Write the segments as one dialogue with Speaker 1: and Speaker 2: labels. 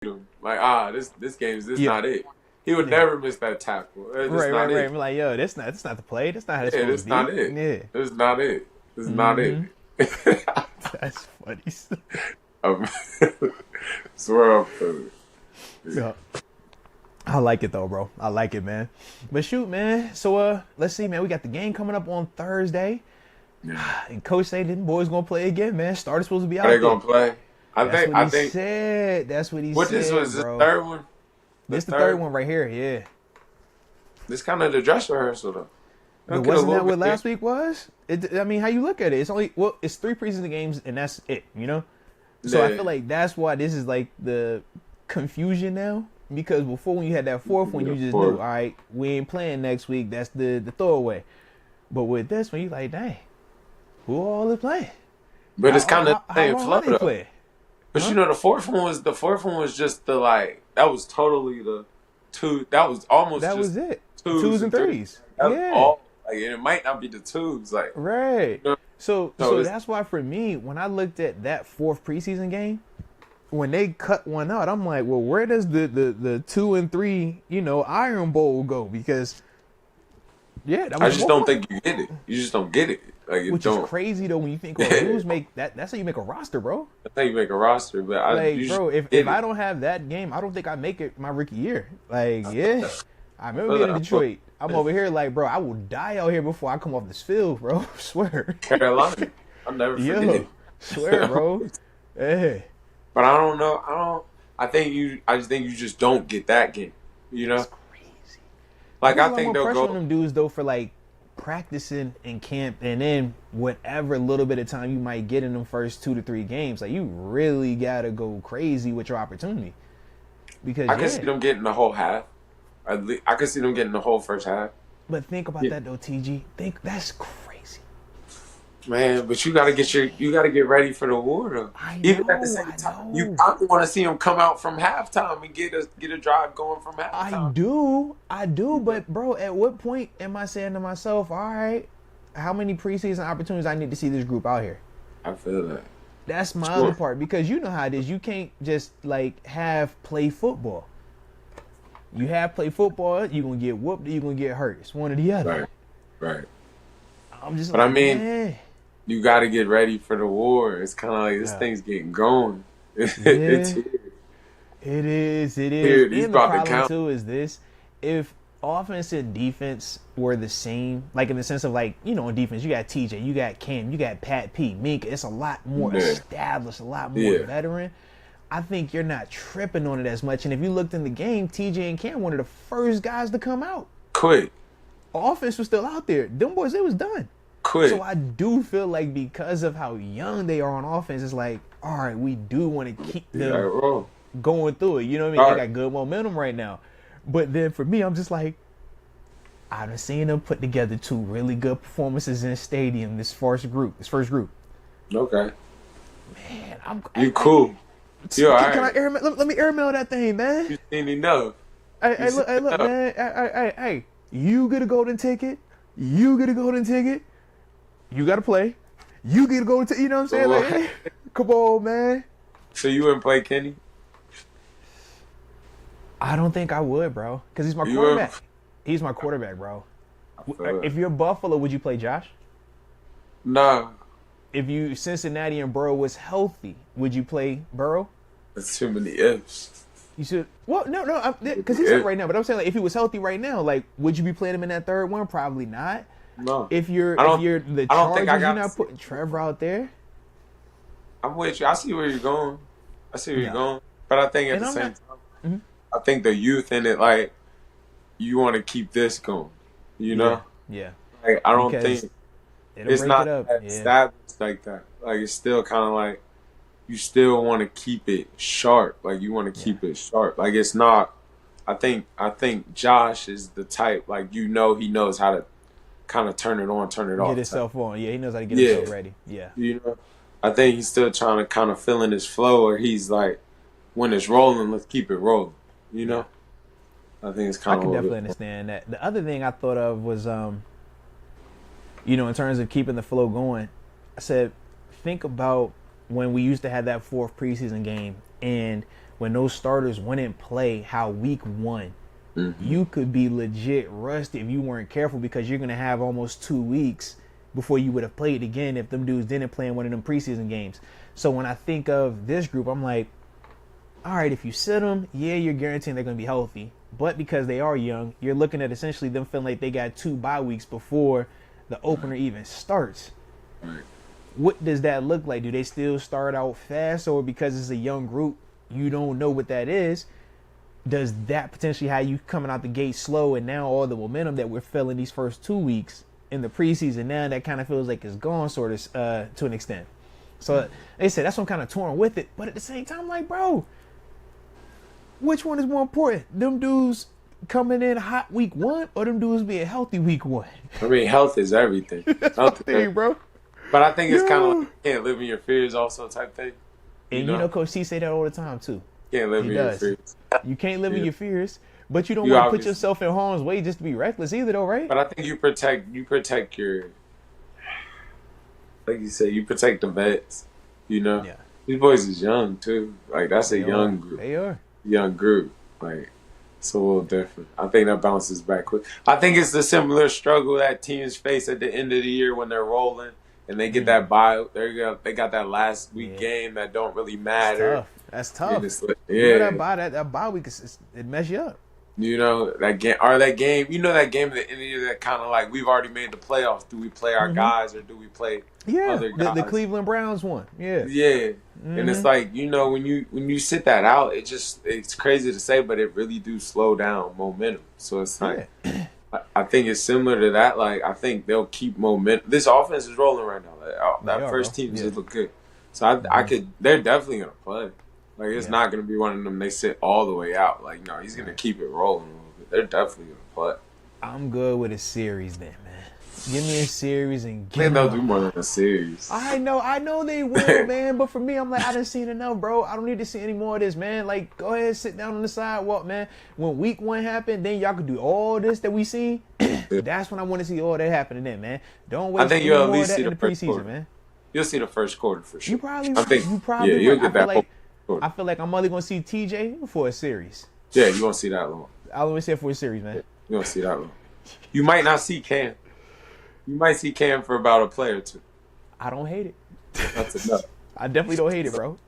Speaker 1: him. Like, this game's
Speaker 2: Yeah.
Speaker 1: not it. He would
Speaker 2: Yeah.
Speaker 1: never miss that tackle. That's
Speaker 2: Right,
Speaker 1: not
Speaker 2: right, right.
Speaker 1: it.
Speaker 2: I'm like, yo, that's not the play. That's not how it's
Speaker 1: Yeah,
Speaker 2: supposed
Speaker 1: that's
Speaker 2: to
Speaker 1: not
Speaker 2: be.
Speaker 1: it.
Speaker 2: Yeah.
Speaker 1: That's not it. That's not it.
Speaker 2: Mm-hmm. That's funny.
Speaker 1: Um, swear up to it.
Speaker 2: Yeah. I like it though, bro. I like it, man. But shoot, man. So let's see, man. We got the game coming up on Thursday.
Speaker 1: Yeah.
Speaker 2: And Coach said them boys gonna play again, man. Starter's supposed to be out
Speaker 1: Are they
Speaker 2: there.
Speaker 1: gonna play? I think.
Speaker 2: Said. That's what he
Speaker 1: What
Speaker 2: said.
Speaker 1: this was the
Speaker 2: bro.
Speaker 1: third one?
Speaker 2: This the third one right here, yeah.
Speaker 1: This kind of the dress rehearsal though.
Speaker 2: But wasn't that what last week was? I mean, how you look at it? It's only it's 3 preseason games and that's it, you know. So I feel like that's why this is like the confusion now. Because before when you had that fourth one, you just knew, all right, we ain't playing next week. That's the throwaway. But with this one, you like, dang, who all is playing?
Speaker 1: But it's kind of the same
Speaker 2: how
Speaker 1: flow
Speaker 2: they
Speaker 1: though.
Speaker 2: play?
Speaker 1: But you know, the fourth one was just the like that was totally the two. That was almost
Speaker 2: That
Speaker 1: just
Speaker 2: was it.
Speaker 1: twos
Speaker 2: and threes.
Speaker 1: That was
Speaker 2: Yeah.
Speaker 1: all, like, and it might not be the twos. Like,
Speaker 2: Right.
Speaker 1: you know,
Speaker 2: So
Speaker 1: it's-
Speaker 2: that's why for me, when I looked at that fourth preseason game, when they cut one out, I'm like, well, where does the 2 and 3, Iron Bowl go? Because that was
Speaker 1: I just don't
Speaker 2: one.
Speaker 1: think you get it. You just don't get it. Like, it
Speaker 2: Which
Speaker 1: don't.
Speaker 2: is crazy though when you think, oh, rules make that's how you make a roster, bro.
Speaker 1: That's how you make a roster. But
Speaker 2: Like, bro, if I don't have that game, I don't think I make it my rookie year. Like, yeah. I remember being in Detroit. I'm over here like, bro, I will die out here before I come off this field, bro. I swear.
Speaker 1: Carolina, I'll never forget
Speaker 2: Yo,
Speaker 1: it.
Speaker 2: swear, bro. Hey.
Speaker 1: But I don't know. I just think you just don't get that game. You know,
Speaker 2: Crazy.
Speaker 1: like
Speaker 2: There's
Speaker 1: I
Speaker 2: a
Speaker 1: think
Speaker 2: lot
Speaker 1: they'll
Speaker 2: more pressure on
Speaker 1: go.
Speaker 2: them dudes though for like practicing in camp and then whatever little bit of time you might get in them first 2 to 3 games. Like you really gotta go crazy with your opportunity. Because
Speaker 1: I can see them getting the whole half. I can see them getting the whole first half.
Speaker 2: But think about that though, TG. Think that's crazy.
Speaker 1: Man, but you gotta get ready for the war though. Even at the same time, you probably want to see them come out from halftime and get a drive going from halftime.
Speaker 2: I do, but bro, at what point am I saying to myself, all right, how many preseason opportunities I need to see this group out here?
Speaker 1: I feel that.
Speaker 2: That's my other part because you know how it is. You can't just like have play football. You have play football, you're gonna get whooped, or you're gonna get hurt. It's one or the other.
Speaker 1: Right.
Speaker 2: I'm just
Speaker 1: But
Speaker 2: like,
Speaker 1: I mean,
Speaker 2: man.
Speaker 1: you got to get ready for the war. It's kind of like this thing's getting going. It's here.
Speaker 2: It is.
Speaker 1: Here, he's
Speaker 2: And the
Speaker 1: about to
Speaker 2: problem
Speaker 1: count.
Speaker 2: too is this: if offense and defense were the same, like in the sense of like in defense, you got TJ, you got Cam, you got Pat P, Minka. It's a lot more established, a lot more veteran. I think you're not tripping on it as much. And if you looked in the game, TJ and Cam one of the first guys to come out.
Speaker 1: Quick.
Speaker 2: Offense was still out there. Them boys, it was done.
Speaker 1: Quick.
Speaker 2: So I do feel like because of how young they are on offense, it's like, all right, we do want to keep them going through it. You know what I mean? They got good momentum right now. But then for me, I'm just like, I've seen them put together 2 really good performances in the stadium this first group.
Speaker 1: Okay.
Speaker 2: Man,
Speaker 1: you cool. You all right.
Speaker 2: Can I airmail? Let me airmail that thing, man.
Speaker 1: You seen enough.
Speaker 2: Hey, look, man. Hey, you get a golden ticket. You get a golden ticket. You got to play. You get a golden ticket. You know what I'm saying? Like, hey, come on, man.
Speaker 1: So you wouldn't play Kenny?
Speaker 2: I don't think I would, bro. Because he's my quarterback. He's my quarterback, bro. If you're Buffalo, would you play Josh?
Speaker 1: No.
Speaker 2: If you Cincinnati and Burrow was healthy, would you play Burrow?
Speaker 1: That's too many ifs.
Speaker 2: You should. Well, no, because he's hurt right now. But I'm saying, like, if he was healthy right now, like, would you be playing him in that third one? Probably not.
Speaker 1: No.
Speaker 2: If you're the Chargers, you're not putting Trevor out there.
Speaker 1: I'm with you. I see where you're going. But I think at the same time, I think the youth in it, like, you want to keep this going. You know?
Speaker 2: Yeah.
Speaker 1: Like, I don't think it's not established like that. Like, it's still kind of like you still want to keep it sharp. Like, you want to keep it sharp. Like, it's not. I think Josh is the type, like, he knows how to kind of turn it on, turn it off.
Speaker 2: Get himself on. Yeah, he knows how to get himself ready. Yeah.
Speaker 1: You know, I think he's still trying to kind of fill in his flow, or he's like, when it's rolling, let's keep it rolling. You know? I think it's kind of.
Speaker 2: I can definitely understand that. The other thing I thought of was, in terms of keeping the flow going, I said, think about when we used to have that fourth preseason game and when those starters wouldn't play how week 1, you could be legit rusty if you weren't careful, because you're going to have almost 2 weeks before you would have played again if them dudes didn't play in one of them preseason games. So when I think of this group, I'm like, all right, if you sit them, yeah, you're guaranteeing they're going to be healthy. But because they are young, you're looking at essentially them feeling like they got 2 bye weeks before the opener even starts.
Speaker 1: Right.
Speaker 2: What does that look like? Do they still start out fast, or because it's a young group, you don't know what that is? Does that potentially have you coming out the gate slow, and now all the momentum that we're feeling these first 2 weeks in the preseason, now that kind of feels like it's gone sort of to an extent. So they said that's what I'm kind of torn with it. But at the same time, like, bro, which one is more important? Them dudes coming in hot week 1, or them dudes being healthy week 1?
Speaker 1: I mean, health is everything.
Speaker 2: That's
Speaker 1: health
Speaker 2: my thing, bro.
Speaker 1: But I think it's kind of like you can't live in your fears also type thing.
Speaker 2: And you know Coach T say that all the time too.
Speaker 1: Can't live in your fears.
Speaker 2: You can't live in your fears, but you don't want to put yourself in harm's way just to be reckless either, though, right?
Speaker 1: But I think you protect your, like you said, you protect the vets. You know, these boys is young too. Like that's a young group.
Speaker 2: They are
Speaker 1: young group. Like it's a little different. I think that bounces back quick. I think it's the similar struggle that teams face at the end of the year when they're rolling. And they get that bye. They got that last week game that don't really matter.
Speaker 2: That's tough.
Speaker 1: Yeah,
Speaker 2: you know that bye week it mess you up.
Speaker 1: You know that game or that game. You know that game at the end of the year that kind of like we've already made the playoffs. Do we play our guys or do we play other guys?
Speaker 2: The Cleveland Browns one. Yeah.
Speaker 1: And it's like when you sit that out, it's crazy to say, but it really do slow down momentum. So it's like. I think it's similar to that. Like, I think they'll keep momentum. This offense is rolling right now. Like, that first team just look good. So they're definitely going to play. Like, it's not going to be one of them they sit all the way out. Like, no, he's going to keep it rolling a little bit. They're definitely going to play.
Speaker 2: I'm good with a series then, man. Give me a series and get
Speaker 1: Man, they'll do more than a series.
Speaker 2: I know they will, man. But for me, I'm like, I done seen enough, bro. I don't need to see any more of this, man. Like, go ahead, sit down on the sidewalk, man. When week 1 happened, then y'all could do all this that we seen. That's when I want to see all that happening then, man. Don't wait.
Speaker 1: I think you'll at least see
Speaker 2: the
Speaker 1: first
Speaker 2: preseason,
Speaker 1: quarter.
Speaker 2: Man.
Speaker 1: You'll see the first quarter for sure.
Speaker 2: You probably
Speaker 1: you'll get that.
Speaker 2: I feel like I'm only gonna see TJ for a series.
Speaker 1: Yeah, you won't see that long.
Speaker 2: I only see it for a series, man.
Speaker 1: You won't see that long. You might not see Cam. You might see Cam for about a play or two.
Speaker 2: I don't hate it.
Speaker 1: That's enough.
Speaker 2: I definitely don't hate it, bro.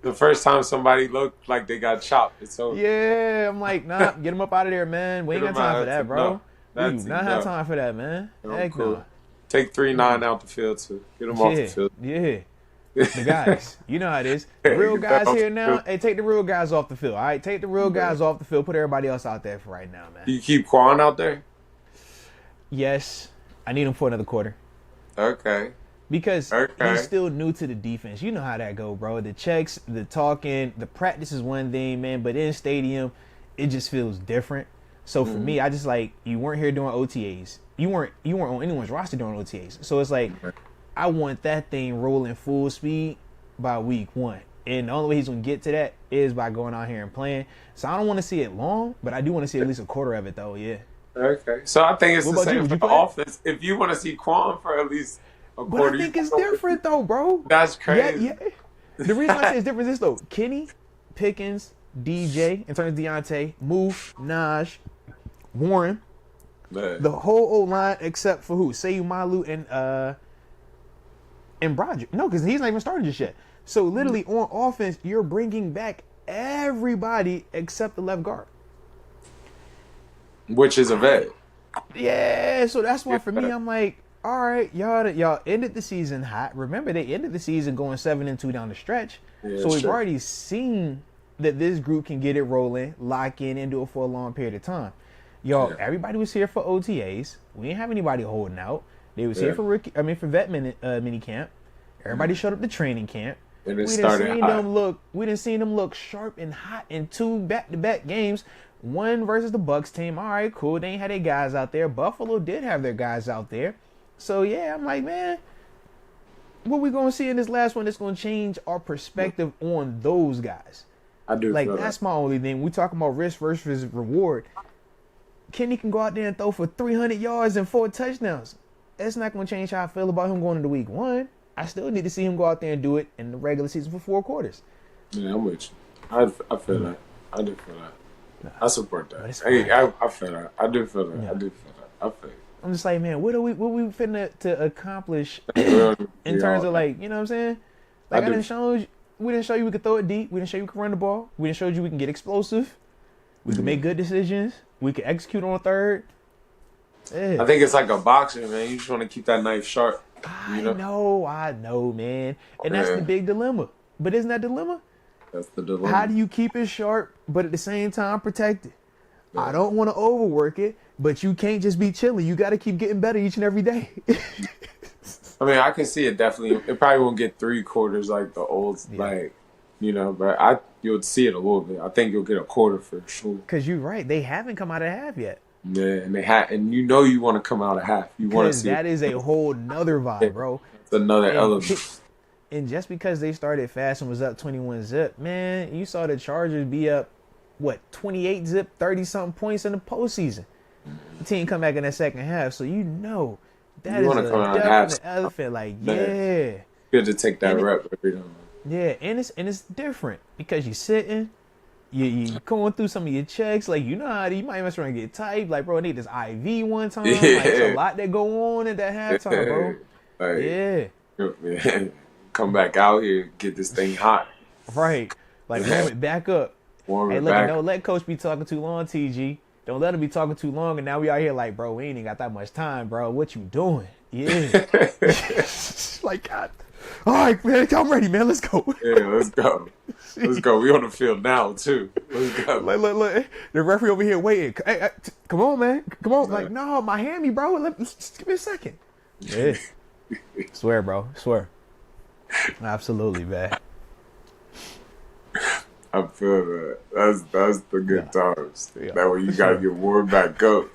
Speaker 1: The first time somebody looked like they got chopped, it's over.
Speaker 2: Yeah, I'm like, nah, get him up out of there, man. We ain't got time for that, bro. We do not have time for that, man. Heck no.
Speaker 1: Take 3-9 out the field, too. Get them off the field.
Speaker 2: Yeah. The guys, you know how it is. The real guys here now. Hey, take the real guys off the field. All right, take the real guys off the field. Put everybody else out there for right now, man.
Speaker 1: You keep Quan out there?
Speaker 2: Yes, I need him for another quarter.
Speaker 1: Okay.
Speaker 2: Because he's still new to the defense. You know how that go, bro. The checks, the talking, the practice is one thing, man. But in stadium, it just feels different. So for me, I just like you weren't here doing OTAs. You weren't on anyone's roster doing OTAs. So it's like. I want that thing rolling full speed by week 1. And the only way he's going to get to that is by going out here and playing. So I don't want to see it long, but I do want to see at least a quarter of it, though, yeah.
Speaker 1: Okay. So I think it's the same for the offense. If you want to see Quan for at least a quarter.
Speaker 2: But I think it's different, though, bro.
Speaker 1: That's crazy.
Speaker 2: Yeah. The reason I say it's different is this, though. Kenny, Pickens, DJ, in terms of Deontay, Moof, Naj, Warren, the whole O-line except for who? Seyumalu and Broderick. No, because he's not even started just yet. So literally on offense, you're bringing back everybody except the left guard.
Speaker 1: Which is a vet.
Speaker 2: Yeah, so that's why for me, I'm like, all right, y'all ended the season hot. Remember, they ended the season going 7-2 down the stretch. Yeah, so we've already seen that this group can get it rolling, lock in, and do it for a long period of time. Everybody was here for OTAs. We didn't have anybody holding out. They was here for vet mini camp. Everybody showed up to training camp.
Speaker 1: And it started hot.
Speaker 2: We didn't see them look sharp and hot in 2 back-to-back games. One versus the Bucs team. All right, cool. They ain't had their guys out there. Buffalo did have their guys out there. So yeah, I'm like, man, what we gonna see in this last one that's gonna change our perspective on those guys?
Speaker 1: I do.
Speaker 2: Like that's my only thing. We talking about risk versus reward. Kenny can go out there and throw for 300 yards and 4 touchdowns. That's not going to change how I feel about him going into week 1. I still need to see him go out there and do it in the regular season for 4 quarters.
Speaker 1: Yeah, I'm with you. I feel that. I do feel that. I support that. I feel that. I do feel that. I do feel that. I feel it.
Speaker 2: I'm just like, man, what we finna to accomplish in terms of like, you know what I'm saying? Like we didn't show you we could throw it deep. We didn't show you we could run the ball. We didn't show you we can get explosive. We can make good decisions. We can execute on third. Yeah.
Speaker 1: I think it's like a boxer, man. You just want to keep that knife sharp.
Speaker 2: I know, man. And that's the big dilemma. But isn't that dilemma?
Speaker 1: That's the dilemma.
Speaker 2: How do you keep it sharp, but at the same time protect it? Yeah. I don't want to overwork it, but you can't just be chilling. You got to keep getting better each and every day.
Speaker 1: I mean, I can see it definitely. It probably won't get 3 quarters like the old, like, you know, but you'll see it a little bit. I think you'll get a quarter for sure.
Speaker 2: Because you're right. They haven't come out of half yet.
Speaker 1: Yeah, and you know you want to come out of half. You want to see
Speaker 2: that is a whole nother vibe, bro.
Speaker 1: It's another element.
Speaker 2: And just because they started fast and was up 21-zip, man, you saw the Chargers be up, 28-zip, 30-something points in the postseason. The team come back in that second half, so you know that is a definite elephant. Like, yeah.
Speaker 1: Good to take that rep every time.
Speaker 2: Yeah, and it's different because you're sitting, you going through some of your checks. Like, you know how you might mess around and get typed. Like, bro, I need this IV one time. Yeah. Like, it's a lot that go on at that halftime, bro.
Speaker 1: Like, yeah. Come back out here, get this thing hot.
Speaker 2: Right. Like, warm it back up. Don't let coach be talking too long, TG. Don't let him be talking too long. And now we out here like, bro, we ain't even got that much time, bro. What you doing? Yeah. Like, God. All right, man, I'm ready, man. Let's go.
Speaker 1: Yeah, let's go. Let's go. We on the field now, too. Let's go.
Speaker 2: Look. The referee over here waiting. Hey, come on, man. Come on. Like, no, my hammy, bro. Just give me a second. Yeah. Swear, bro. Swear. Absolutely, man.
Speaker 1: I feel that. That's the good times. Yeah. That way you gotta get warmed back up.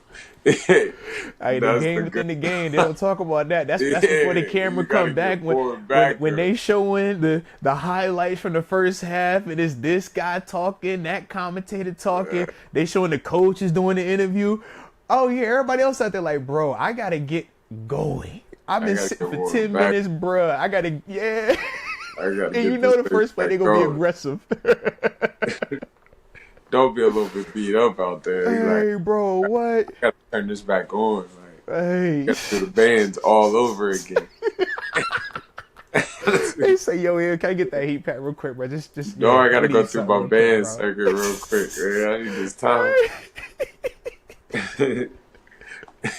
Speaker 2: Hey, the game within the game. They don't talk about that. That's before the camera come back when they showing the highlights from the first half. It is this guy talking, that commentator talking. Yeah. They showing the coaches doing the interview. Oh yeah, everybody else out there like, bro, I gotta get going. I've been sitting for 10 minutes, bruh. I gotta, and you know the first play, they're going to be aggressive.
Speaker 1: Don't be a little bit beat up out there.
Speaker 2: Hey, like, bro, what?
Speaker 1: I got to turn this back on. Like,
Speaker 2: hey.
Speaker 1: Got to do the bands all over again.
Speaker 2: They say, yo, here, can I get that heat pack real quick, bro? Just.
Speaker 1: No, I got to go through my band circuit real quick. Man. I need this time.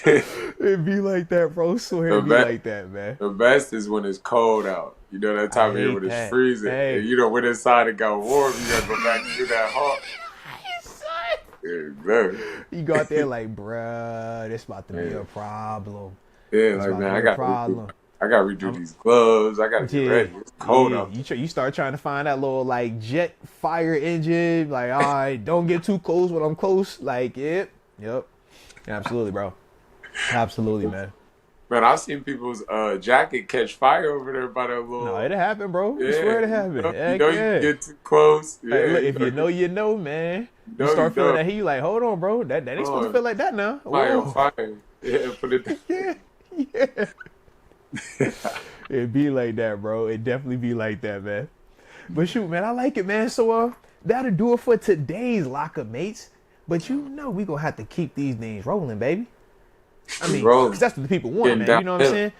Speaker 2: It'd be like that, bro. Swear it'd be like that, man.
Speaker 1: The best is when it's cold out. You know that time of year when it's freezing. Hey. And you know when inside it got warm, you gotta go back and do that hot.
Speaker 2: You go out there like, bruh, this about to be a problem.
Speaker 1: Yeah, like, man, I got to redo these gloves. I got to get ready. It's cold out.
Speaker 2: You start trying to find that little like jet fire engine. Like, all right, don't get too close when I'm close. Like, yep. Absolutely, bro. Absolutely, man.
Speaker 1: Man, I've seen people's jacket catch fire over there by that little...
Speaker 2: No, it happened, bro. I swear it happened.
Speaker 1: You know you get too close. Yeah,
Speaker 2: hey, look, if you know, man. You start feeling that heat, you like, hold on, bro. That ain't supposed to feel like that now.
Speaker 1: Fire. Yeah, put it
Speaker 2: there. Yeah. It be like that, bro. It definitely be like that, man. But shoot, man, I like it, man. So that'll do it for today's LockerMates. But you know we gonna have to keep these things rolling, baby. I mean, cause that's what the people want, man. You know what I'm saying?